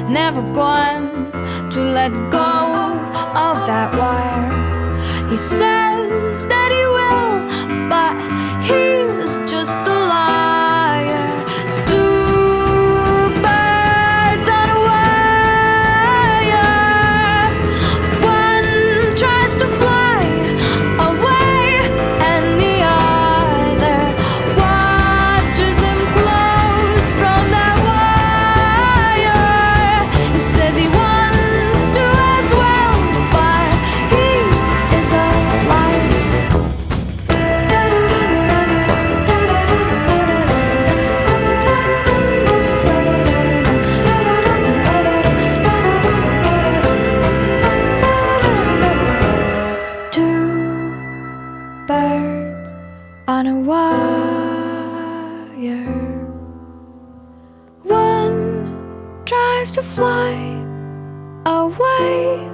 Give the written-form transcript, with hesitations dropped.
never going to let go of that wire. He says that he will, but he's just a liar. Two birds on a wire. One tries to fly away, and the other watches him close from that wire. He says he wants to as well, but he is a liar. Two birds on a wire. One tries to fly away,